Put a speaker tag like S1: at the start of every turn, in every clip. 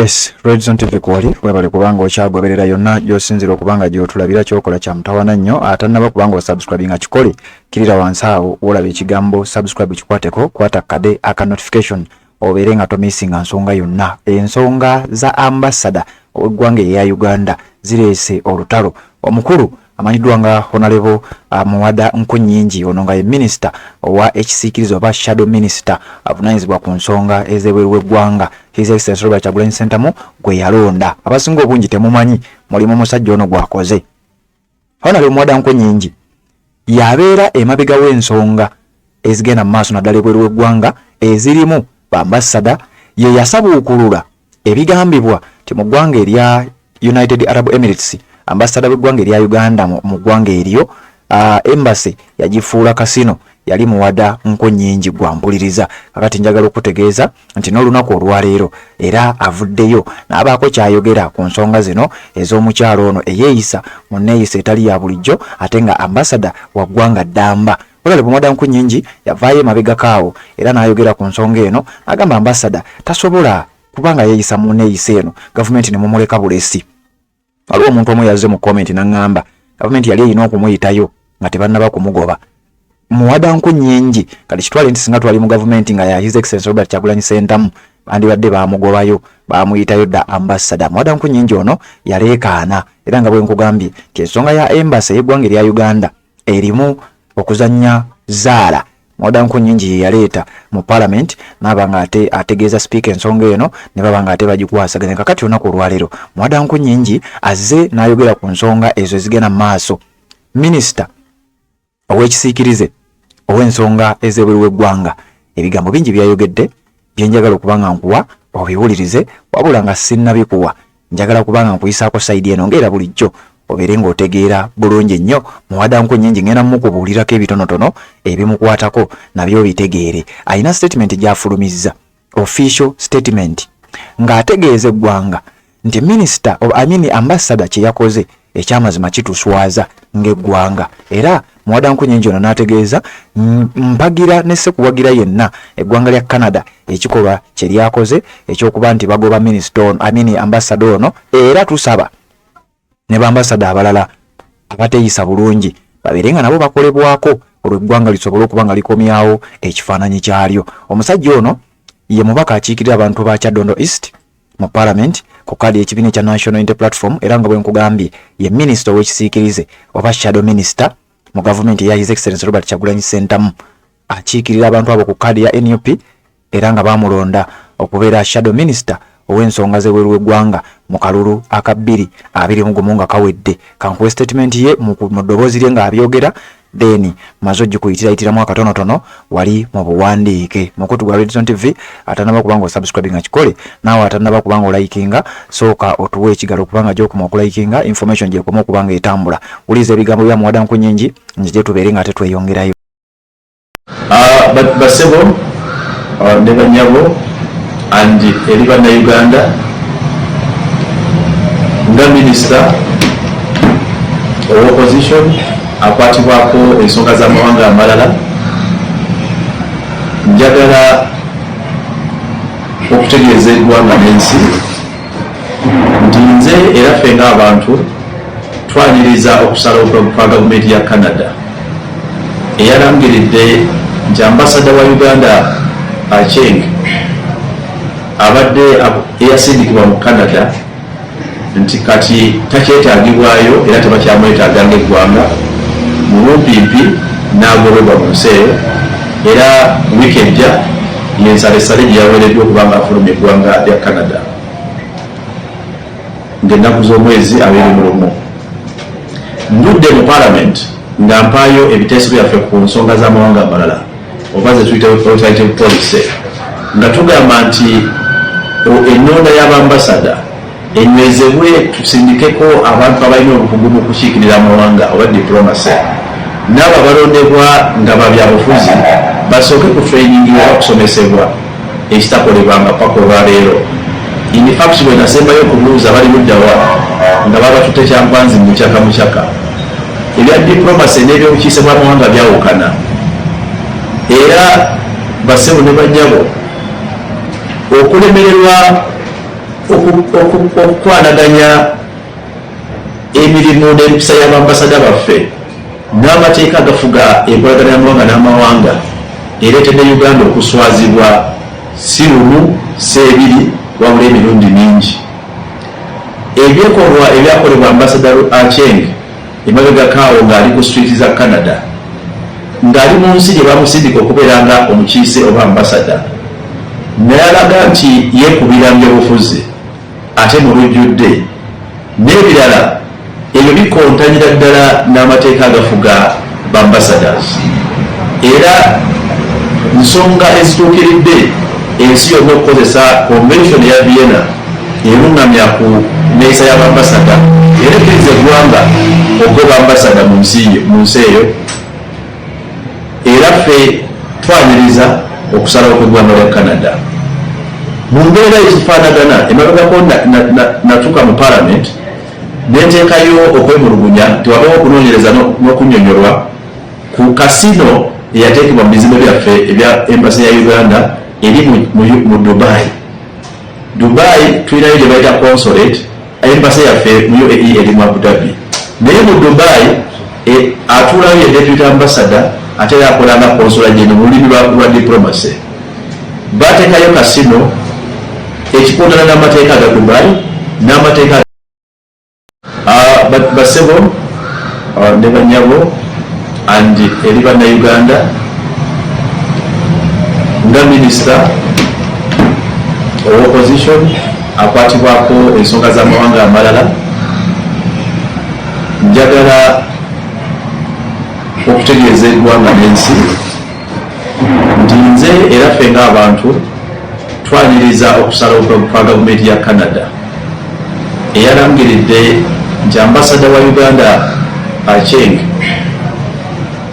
S1: Yes, Redzone TV kwali webale kubanga okyagoberera yonna gyosinzira okubanga gyotulabira kyokola kya mutawana nnyo atannaba kubanga osubscribinga kikole kirira wansi awo olaba ekigambo subscribe kikwateko kwata kade aka notification obeere nga tomissinga nsonga yonna. Ensonga za ambassador ow'eggwanga eya Uganda zireese olutalo. Omukulu amanyiddwa nga Honorable Muwada Nkunyingi ono nga ye minister owa ekisiikirizo oba shadow minister avunaanyizibwa ku nsonga ez'ebweru w'eggwanga. His Excellency Robert Kyagulanyi Ssentamu gwe yalonda. Abasinga obungi temumanyi mulimu omusajja ono gwakoze. Honorable Muwada Nkunyingi yabeera emabega w'ensonga ezigenda mu maaso naddala ebweru w'eggwanga ezirimu bambasada ye yasabuukulula ebigambibwa ti mu ggwanga erya United Arab Emirates ambasada w'eggwanga erya Uganda mu ggwanga eryo embassy yagifuula kasino yali Muwada Nkunyingi gwampuliriza. Kakati njagala okutegeeza nti n'olunaku olwaleero era avuddeyo n'abaako kyayogera ku nsonga zino ez'omukyalo ono eyeeyisa mu nneeyisa etali ya bulijjo ate nga ambasada wa ggwanga ddamba. Olale Muwada Nkunyingi yavaayo emabega kaawo era n'ayogera ku nsonga eno agamba ambasada tasobola kubanga yeeyisa mu nneeyisa eno gavumenti ne mumuleka bulesi. Waliwo omuntu omu yazze mu comment n'angamba gavumenti yali erina okumuyitayo nga tebannaba kumugoba. Muwada Nkunyingi kati kitwale nti singa twali mu gavumenti nga ya His Excellency Robert Kyagulanyi Ssentamu bandibadde baamugobayo baamuyitayo dda ambassador. Muwada Nkunyingi ono yaleekaana era nga bwe nkugambye ensonga ya embassy y'eggwanga erya Uganda erimu okuzannya zaala. Muwada Nkunyingi ye yaleeta mu parliament n'aba nga ategeeza speaker ensonga eno ne baba nga ate bagikwasaganya. Kakati olunaku olwaleero Muwada Nkunyingi azze n'ayogera ku nsonga ezo ezigenda mu maaso. Minisita ow'ekisiikirize ow'ensonga ez'ebweru w'eggwanga ebigambo bingi byayogedde byenjagala okubanga nkuwa obiwulirize wabula nga sinnabikuwa njagala kubanga nkuyisaako sayidi eno ng'era bulijjo obeere ng'otegeera bulungi nnyo. Muwada Nkunyingi ngenda mukubuulirako ebitonotono ebimukwatako nabyo bitegeere. Alina statement gy'afulumizza official statement ng'ategeeza eggwanga nti minister ambassador kye yakoze ekyamazima kituswaza ng'eggwanga era Muwada Nkunyingi ono n'ategeeza mpagira ne sekuwagira yenna eggwanga lya Canada ekikolwa kye lyakoze ekyokuba nti bagoba minister ambassador ono era tusaba ne bambasada abalala abateeyisa bulungi babeere nga nabo bakolebwako olw'eggwanga lisobole okuba nga likomyawo ekifaananyi kyalyo. Omusajja ono ye mubaka akiikirira abantu ba Kyaddondo East mu parliament ku kadi y'ekibiina ekya National Unity Platform era nga bwe nkugambye ye minisita ow'ekisiikirize oba shadow minister mu gavumenti eya His Excellency Robert Kyagulanyi Ssentamu akiikirira abantu abo ku kadi ya NUP era nga baamulonda okubeera shadow minister ow'ensonga z'ebweru w'eggwanga mu kalulu aka 2021 nga kawedde. Kankuwe statement ye mu ddoboozi lye ng'abyogera then maze ogikuyitiratiramu akatonotono wali mu buwandiike. Mukutu gwa Redzone TV atannaba kubanga osubscribinga kikole naawe atannaba kubanga olayikinga sooka otuwe ekigalo kubanga gy'okuma okulayikinga information gy'ekoma okubanga etambula. Wuliza ebigambo bya Muwada Nkunyingi nzije tubeere nga ate tweyongerayo.
S2: Basebo ne banyabo and eri bannayuganda nga minisita ow'opposition akwatibwako ensonga z'amawanga amalala njagala okutegeeza eggwanga n'ensi nti nze era ffe ng'abantu twaniriza okusalawo kwa gavumenti ya Canada eyalangiridde nti ambasada wa Uganda Acheng abadde eyasindikibwa mu Canada nti kati takyetaagibwayo era tebakyamwetaaga ng'eggwanga mu bumpimpi n'agobebwa mu nsi eyo era wiikejja yensalesale gye yaweereddwa okuba nga afulumya eggwanga lya Canada ng'ennaku z'omwezi 21. Ndudde mu parliament nga mpaayo ebiteeso byaffe ku nsonga z'amawanga amalala oba ze tuyita authoritative policy nga tugamba nti ennonda y'abambasada enywezebwe tusindikeko abantu abalina obukugu mu kukiikirira amawanga oba diplomacy n'abo abalondebwa nga babyabufuzi basooke ku training oba kusomesebwa ekitakolebwanga paka olwaleero. In fact bwe nasembayo okubuuza bali buddawa nga babatutte kyampanzi mu kyaka ebya diplomacy n'ebyobukiise bw'amawanga byawukana era basebo ne banyabo okulemererwa okukwanaganya emirimu n'empisa y'abambasada baffe n'amateeka agafuga enkolagana y'amawanga n'amawanga ereetedde Uganda okuswazibwa si lumu si ebiri wabula emirundi mingi. Ebyekolwa ebyakolebwa ambasada Acheng emabega kaawo ng'ali ku street za Canada ng'ali mu nsi gye bamusindika okubeera nga omukiise oba ambasada, naye alaga nti yeekubira byobufuzi ate mu lujjudde n'ebirala ebyo bikontanyira ddala n'amateeka agafuga bambassadors, era nsonga ezituukiridde ensi yonna okukozesa convention ya Vienna erungamya ku neeyisa y'abambasada era ekkiriza eggwanga ogoba ambasada mu nsi eyo, era ffe twaniriza okusalawo kw'eggwanga lya Canada mu mbeera ezifaanagana. Emabegako natuuka mu parliament nenteekayo okwemulugunya nti wabawo okunoonyereza n'okunnyonnyolwa ku kasino eyateekebwa mu bizimbe byaffe ebya embassy ya Uganda eri mu Dubai tulinayo gye bayita consulate, embassy yaffe mu UAE eri mu Abu Dhabi, naye mu Dubai atuulayo ye deputy ambassador ate era akola nga consular general mu lulimi lwa diplomacy. Bateekayo kasino ekikundana n'amateeka aga Dubai n'amateeka basebo ne banyabo and eri bannayuganda nga minisita opposition akwatibwako ensonga z'amawanga amalala, njagala okutegeeza eggwanga n'ensi nti nze era ffe ng'abantu twaniriza okusalawo kwa gavumenti ya Canada eyalangiridde nti ambasada wa Uganda Acheng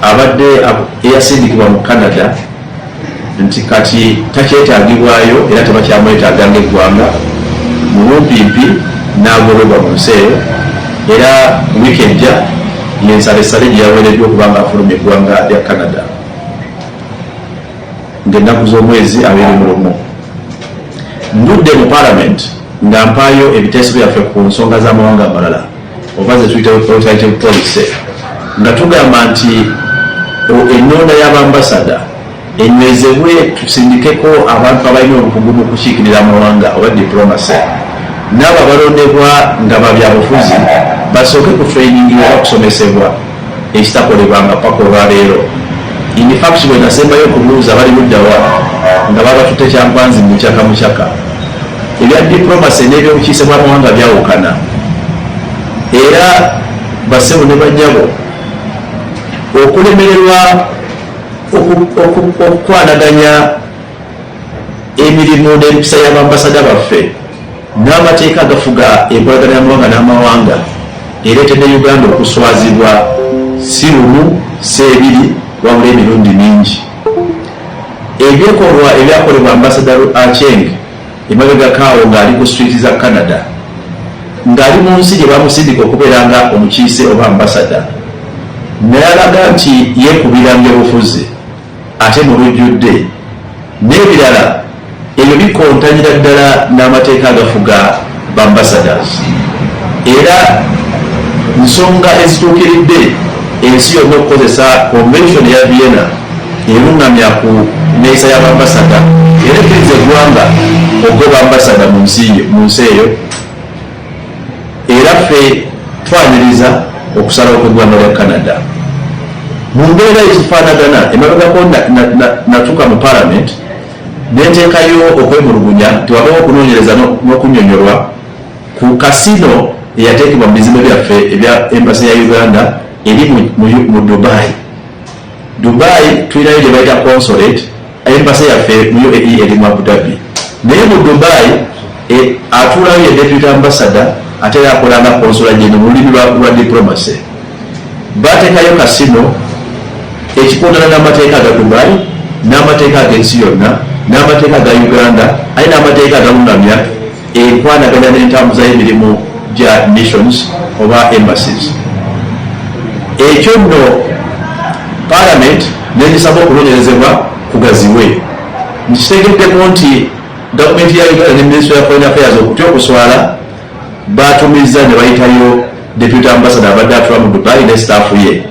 S2: abadde eyasindikibwa mu Canada nti kati takyetaagibwayo era tebakyamwetaaga ng'eggwanga mu bumpimpi n'agobebwa mu nsi eyo, era wiiki ejja yensalesale gye yaweereddwa okuba nga afulumya eggwanga lya Canada ng'ennaku z'omwezi 21. Ndudde mu parliament nga mpaayo ebiteeso byaffe ku nsonga z'amawanga amalala oba ze tuyita alternative policy, nga tugamba nti ennonda y'abambasada enywezebwe tusindikeko abantu abalina obukugu mu kukiikirira amawanga oba diplomacy, n'abo abalondebwa nga babyabufuzi basooke ku training oba kusomesebwa ekitakolebwanga paka olwaleero. In fact bwe nasembayo okubuuza bali luddawa nga babatutte kyampanzi mu kyaka ebya diplomacy n'ebyobukiise bw'amawanga byawukana, era basebo ne banyabo okulemererwa okukwanaganya emirimu n'empisa y'abambasada baffe n'amateeka agafuga enkolagana y'amawanga n'amawanga ereetedde Uganda okuswazibwa si lumu si ebiri wabula emirundi mingi. Ebyekolwa ebyakolebwa ambasada Acheng emabega kaawo ng'ali ku street za Canada ng'ali mu nsi gye bamusindika okubeera nga omukiise oba ambasada, naye alaga nti yeekubira byobufuzi ate mu lujjudde n'ebirala ebyo bikontanyira ddala n'amateeka agafuga bambassadors, era nsonga ezituukiridde ensi yonna okukozesa convention ya Vienna erungamya ku neeyisa y'abambasada era ekkiriza eggwanga ogoba ambasada mu nsi eyo, era ffe twaniriza okusalawo kw'eggwanga lya Canada mu mbeera ezifaanagana. Emabegako natuuka mu parliament nenteekayo okwemulugunya nti wabawo okunoonyereza n'okunnyonnyolwa ku kasino eyateekebwa mu bizimbe byaffe ebya embassy ya Uganda eri mu Dubai tulinayo gye bayita consulate, embassy yaffe mu UAE eri mu Abu Dhabi, naye mu Dubai atuulayo ye deputy ambassador ate era akola nga consular general mu lulimi lwa diplomacy. Bateekayo kasino ekikundana n'amateeka aga Dubai n'amateeka ag'ensi yonna n'amateeka aga Uganda aye n'amateeka agalungamya enkwanaganya n'entambuza y'emirimu gya nations oba embassies. Ekyo nno parliament negisaba okunoonyerezebwa kugaziwe nkitegeddeko nti gavumenti ya Uganda ne Ministry of Foreign Affairs okutya okuswala batumiza ne bayitayo deputy ambassador abadde atula mu Dubai ne staff ye.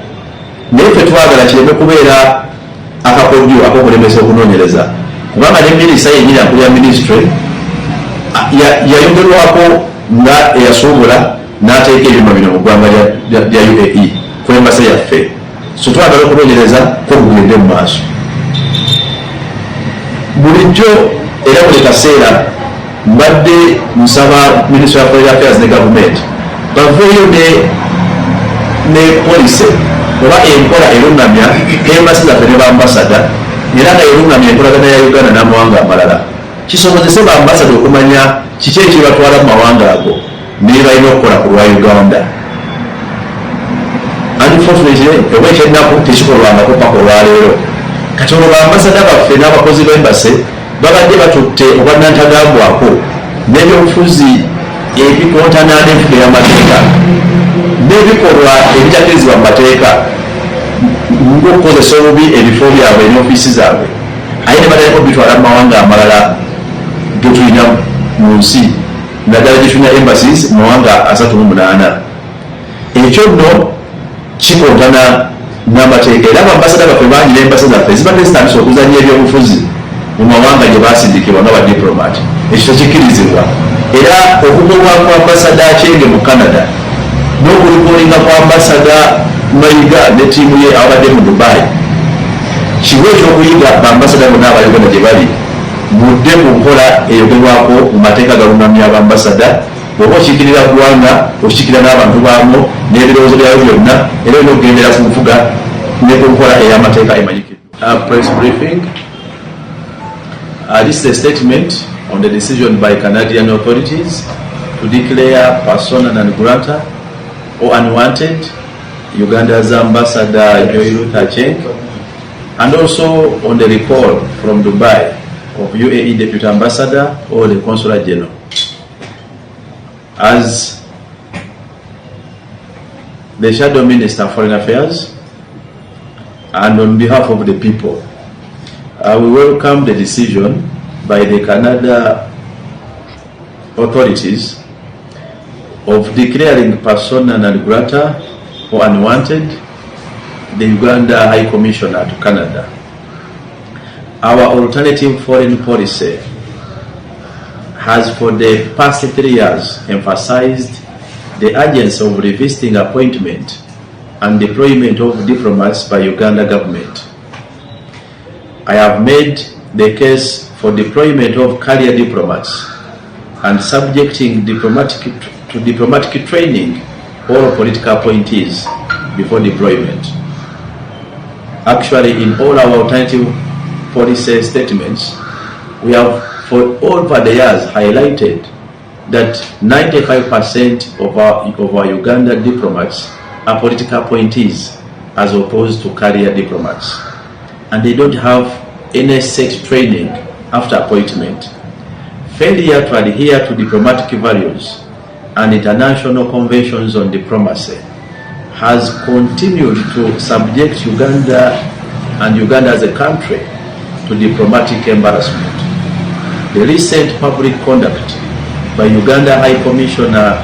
S2: Naye ffe twagala kireme kubeera akakodyo akokulemesa okunoonyereza, kubanga ne minisita yennyini akulira ministry yayogerwako nga eyasuubula n'ateeka ebyuma bino mu ggwanga lya UAE ku embasa yaffe. So twagala okunoonyereza kokugende mu maaso bulijjo era buli kaseera mbadde nsaba Ministry of Foreign Affairs ne gavumenti baveeyo ne policy oba enkola erungamya embasi zaffe ne bambasada era nga erungamya enkolagana ya Uganda n'amawanga amalala, kisobozese bambasada okumanya kiki ekibatwala mu mawanga ago naye balina okukola ku lwa Uganda. Unfortunately oba ekyennaku tekikolwangako paka olwaleero. Kati olwo bambasada baffe n'abakozi b'embase babadde batutte obwannantagambwako n'ebyobufuzi ebikontana n'enfuga y'amateeka n'ebikolwa ebitakirizibwa mu mateeka ng'okukozesa obubi ebifo byabwe n'ofiisi zaabwe, aye ne bataliko bitwala mu mawanga amalala ge tulina mu nsi, naddala gye tulina embassies mu mawanga 38. Ekyo nno kikontana n'amateeka era bambasada baffe bangi n'embasa zaffe zibadde zitandise okuzannya ebyobufuzi mu mawanga gye basindikibwa nga badiplomat. Ekyo tekikkirizibwa era okugobwa kwa ambasada Kyenge mu Canada n'okulipoolinga kwa ambasada Mayiga ne ttiimu ye abadde mu Dubai kiwe ekyokuyiga bambasada bonna aba Uganda gye bali mudde ku nkola eyogerwako mu mateeka galungamya abambasada. Bw'oba okiikirira ggwanga okiikirira n'abantu baamu n'ebirowoozo byayo byonna era olina okugendera ku nfuga ne ku nkola ey'amateeka emanyikiddwa. Press briefing. This is a statement on the decision by Canadian authorities to declare persona non grata or unwanted Uganda's ambassador Joy Ruth Aceng, and also on the recall from Dubai of UAE Deputy Ambassador or the Consular General. As the Shadow Minister of Foreign Affairs and on behalf of the people, we welcome the decision by the Canada authorities of declaring persona non grata or unwanted the Uganda High Commissioner to Canada. Our alternative foreign policy has for the past 3 years emphasized the urgency of revisiting appointment and deployment of diplomats by Uganda government. I have made the case for deployment of career diplomats and subjecting diplomatic training all political appointees before deployment. Actually, in all our alternative policy statements, we have for over the years highlighted that 95% of our Uganda diplomats are political appointees as opposed to career diplomats, and they don't have any set training after appointment. Failure to adhere to diplomatic values and international conventions on diplomacy has continued to subject Uganda and Uganda as a country to diplomatic embarrassment. The recent public conduct by Uganda High Commissioner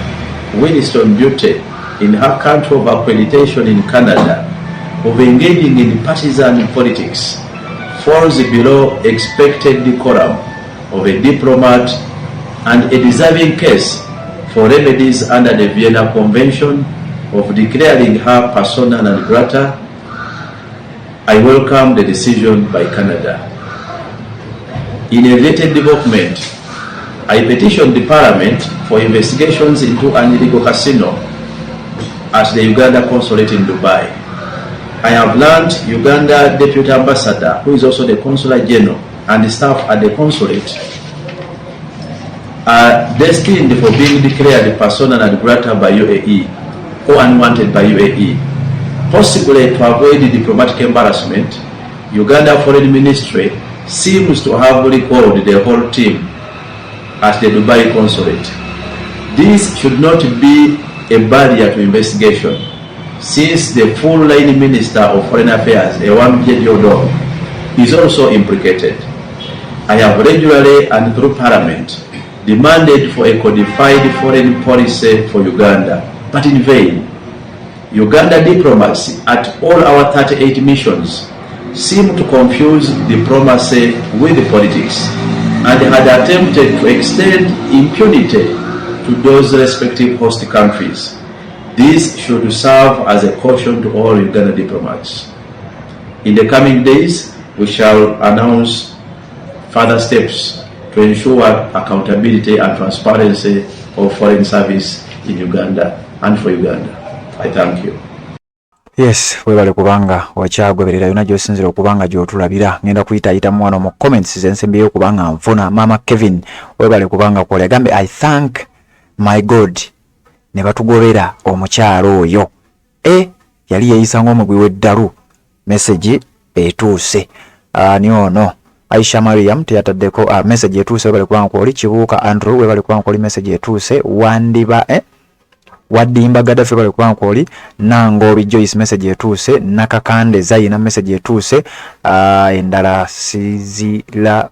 S2: Winston Butte in her country of accreditation in Canada of engaging in partisan politics falls below expected decorum of a diplomat and a deserving case for remedies under the Vienna Convention of declaring her persona non grata. I welcome the decision by Canada. In a related development, I petitioned the Parliament for investigations into an illegal casino at the Uganda Consulate in Dubai. I have learned Uganda Deputy Ambassador, who is also the Consular General, and the staff at the Consulate are destined for being declared persona non grata by UAE or unwanted by UAE. Possibly to avoid the diplomatic embarrassment, Uganda Foreign Ministry seems to have recalled the whole team at the Dubai Consulate. This should not be a barrier to investigation, since the full-line Minister of Foreign Affairs, Ewam Jediodo, is also implicated. I have regularly and through Parliament demanded for a codified foreign policy for Uganda, but in vain. Uganda diplomats at all our 38 missions seem to confuse diplomacy with politics and had attempted to extend impunity to those respective host countries. This should serve as a caution to all Uganda diplomats. In the coming days, we shall announce further steps to ensure accountability and transparency of foreign service in Uganda and for Uganda. I thank you.
S1: Yes, webale kubanga wakyagoberera yonna gy'osinzira okubanga gy'otulabira. Ngenda kuyitaayita mwana mu comments zensembeyo kubanga nfuna. Mama Kevin webale kubanga kwole agambe I thank my God ne batugobera omukyalo oyo yali yeeyisa ng'omugwi w'eddalu message etuuse. Ni ono Aisha Mariam teyataddeko message etuuse webale kubanga kwoli. Kibuuka Andrew webale kubanga kwoli message etuuse. Wandiba Wadimba Gaddafi webale kubanga kwoli. Nangobi Joyce message etuuse. Nakakande Zayina message etuuse. Endala Sizila